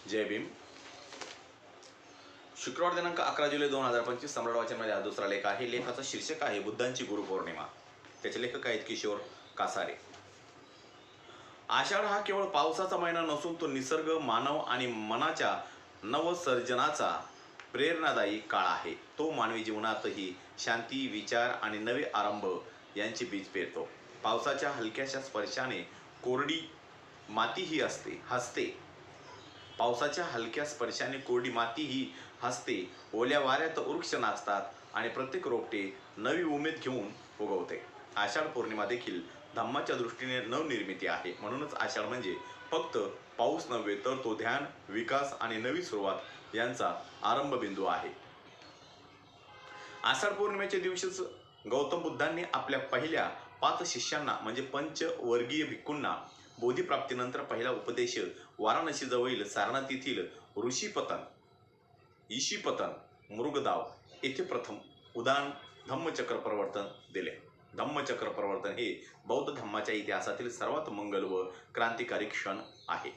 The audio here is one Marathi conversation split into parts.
जय भीम। शुक्रवार दिनांक 11 जुलै 2025 सम्राट वाचनमध्ये हा दुसरा लेख आहे। लेखाचं शीर्षक आहे बुद्धांची गुरुपौर्णिमा। त्याचे लेखक आहेत किशोर कासारे। आषाढ हा केवळ पावसाचा महिना नसून तो निसर्ग, मानव आणि मनाच्या नवसर्जनाचा प्रेरणादायी काळ आहे। तो मानवी जीवनातही शांती, विचार आणि नवे आरंभ यांचे बीज पेरतो। पावसाच्या हलक्याशा स्पर्शाने कोरडी माती हसते। पावसाच्या हलक्या स्पर्शाने कोरडी माती ही हसते, ओल्या वाऱ्यात वृक्ष नाचतात आणि प्रत्येक रोपटे नवी उमेद घेऊन उगवते। आषाढ पौर्णिमा देखील धम्माच्या दृष्टीने नवनिर्मिती आहे। म्हणूनच आषाढ म्हणजे फक्त पाऊस नव्हे, तर तो ध्यान, विकास आणि नवी सुरुवात यांचा आरंभबिंदू आहे। आषाढ पौर्णिमेच्या दिवशीच गौतम बुद्धांनी आपल्या पहिल्या 5 शिष्यांना म्हणजे पंचवर्गीय भिक्खूंना बोधिप्राप्तीनंतर पहिला उपदेश वाराणसी जवळील सारनाथ येथील ईशिपतन मृगदाव येथे प्रथम उदान धम्मचक्र प्रवर्तन दिले। धम्मचक्र प्रवर्तन हे बौद्ध धम्माच्या इतिहासातील सर्वात मंगल व क्रांतिकारी क्षण आहे।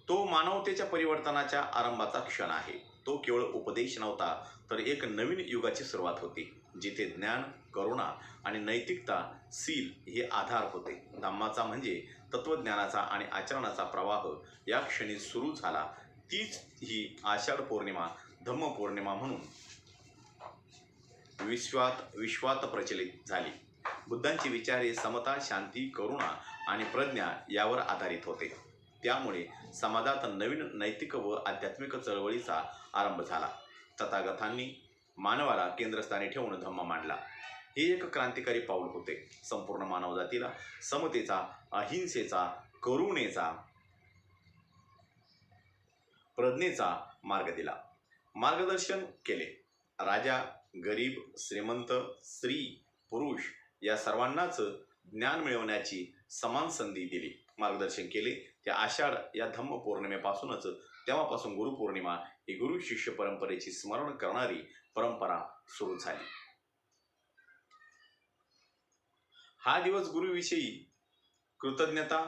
तो मानवतेच्या परिवर्तनाच्या आरंभाचा क्षण आहे। तो केवळ उपदेश नव्हता, तर एक नवीन युगाची सुरुवात होती, जिथे ज्ञान, करुणा आणि नैतिकता सील हे आधार होते। धम्माचा म्हणजे तत्वज्ञानाचा आणि आचरणाचा प्रवाह या क्षणी सुरू झाला। तीच ही आषाढ पौर्णिमा धम्म पौर्णिमा म्हणून विश्वात प्रचलित झाली। बुद्धांचे विचार हे समता, शांती, करुणा आणि प्रज्ञा यावर आधारित होते। त्यामुळे समाजात नवीन नैतिक व आध्यात्मिक चळवळीचा आरंभ झाला। तथागतांनी मानवाला केंद्रस्थानी ठेवून धम्म मांडला। हे एक क्रांतिकारी पाऊल होते। संपूर्ण मानवजातीला समतेचा, अहिंसेचा, करुणेचा, प्रज्ञेचा मार्ग दिला, मार्गदर्शन केले। राजा, गरीब, श्रीमंत, स्त्री, पुरुष या सर्वांनाच ज्ञान मिळवण्याची समान संधी दिली, मार्गदर्शन केले। त्या आषाढ या धम्म पौर्णिमेपासूनच तेव्हापासून गुरुपौर्णिमा ही गुरु शिष्य परंपरेची स्मरण करणारी परंपरा सुरू झाली। हा दिवस गुरुविषयी कृतज्ञता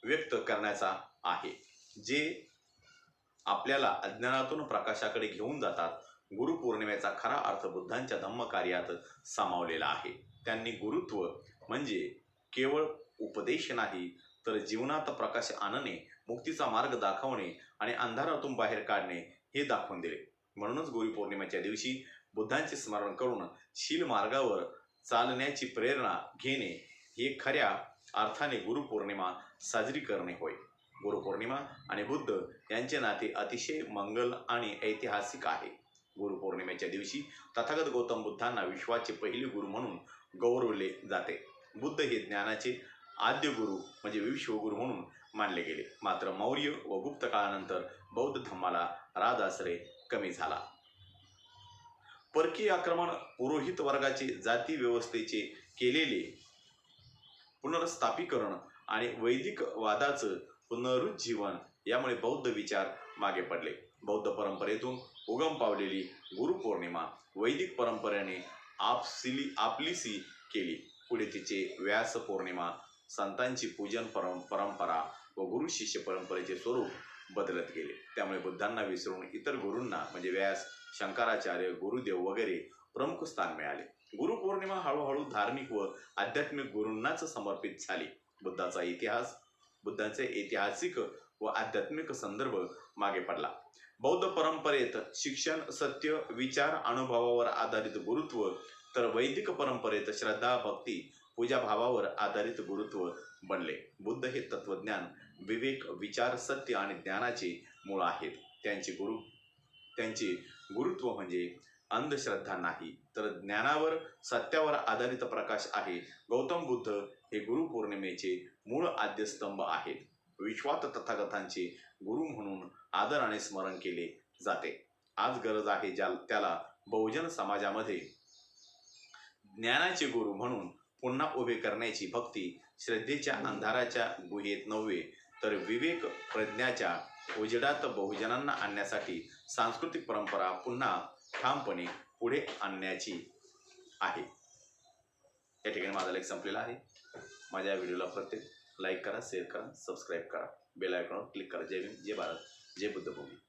व्यक्त करण्याचा आहे, जे आपल्याला अज्ञानातून प्रकाशाकडे घेऊन जातात। गुरुपौर्णिमेचा खरा अर्थ बुद्धांच्या धम्म कार्यात सामावलेला आहे। त्यांनी गुरुत्व म्हणजे केवळ उपदेश नाही, तर जीवनात प्रकाश आणणे, मुक्तीचा मार्ग दाखवणे आणि अंधारातून बाहेर काढणे हे दाखवून दिले। म्हणूनच गुरुपौर्णिमेच्या दिवशी बुद्धांचे स्मरण करून शील मार्गावर चालण्याची प्रेरणा घेणे हे खऱ्या अर्थाने गुरुपौर्णिमा साजरी करणे होय। गुरुपौर्णिमा आणि बुद्ध यांचे नाते अतिशय मंगल आणि ऐतिहासिक आहे। गुरुपौर्णिमेच्या दिवशी तथागत गौतम बुद्धांना विश्वाचे पहिले गुरु म्हणून गौरवले जाते। बुद्ध हे ज्ञानाचे आद्य गुरु म्हणजे विश्वगुरु म्हणून मानले गेले। मात्र मौर्य व गुप्त काळानंतर बौद्ध धम्माला राजाश्रय कमी झाला। परकीय आक्रमण, पुरोहित वर्गाचे जाती व्यवस्थेचे केलेले पुनर्स्थापीकरण आणि वैदिक वादाचं पुनरुज्जीवन यामुळे बौद्ध विचार मागे पडले। बौद्ध परंपरेतून उगम पावलेली गुरुपौर्णिमा वैदिक परंपरेने आपलीसी केली। पुढे तिचे व्यास पौर्णिमा, संतांची पूजन परंपरा व गुरु शिष्य परंपरेचे स्वरूप बदलत गेले। त्यामुळे बुद्धांना विसरून इतर गुरूंना म्हणजे व्यास, शंकराचार्य, गुरुदेव वगैरे प्रमुख स्थान मिळाले। गुरुपौर्णिमा हळूहळू धार्मिक व आध्यात्मिक गुरूंनाच समर्पित झाली। बुद्धांचे ऐतिहासिक व आध्यात्मिक संदर्भ मागे पडला। बौद्ध परंपरेत शिक्षण, सत्य, विचार, अनुभवावर आधारित गुरुत्व, तर वैदिक परंपरेत श्रद्धा, भक्ती, पूजाभावावर आधारित गुरुत्व बनले। बुद्ध हे तत्वज्ञान, विवेक, विचार, सत्य आणि ज्ञानाचे मूळ आहेत। त्यांचे गुरुत्व म्हणजे अंधश्रद्धा नाही, तर ज्ञानावर, सत्यावर आधारित प्रकाश आहे। गौतम बुद्ध हे गुरुपौर्णिमेचे मूळ आद्यस्तंभ आहेत। विश्वात तथागतांचे गुरु म्हणून आदराने स्मरण केले जाते। आज गरज आहे त्याला बहुजन समाजामध्ये ज्ञानाचे गुरु म्हणून पुन्हा उभे करण्याची। भक्ती श्रद्धेच्या अंधाराच्या गुहेत नव्हे, तर विवेक प्रज्ञाच्या उजेडात बहुजनांना आणण्यासाठी सांस्कृतिक परंपरा पुन्हा ठामपणे पुढे आणण्याची आहे। या ठिकाणी माझा लेख संपलेला आहे। माझ्या व्हिडिओला प्रत्येक लाईक करा, शेअर करा, सबस्क्राईब करा, बेल आयकॉनवर क्लिक करा. जय हिंद, जय भारत, जय बुद्धभूमी.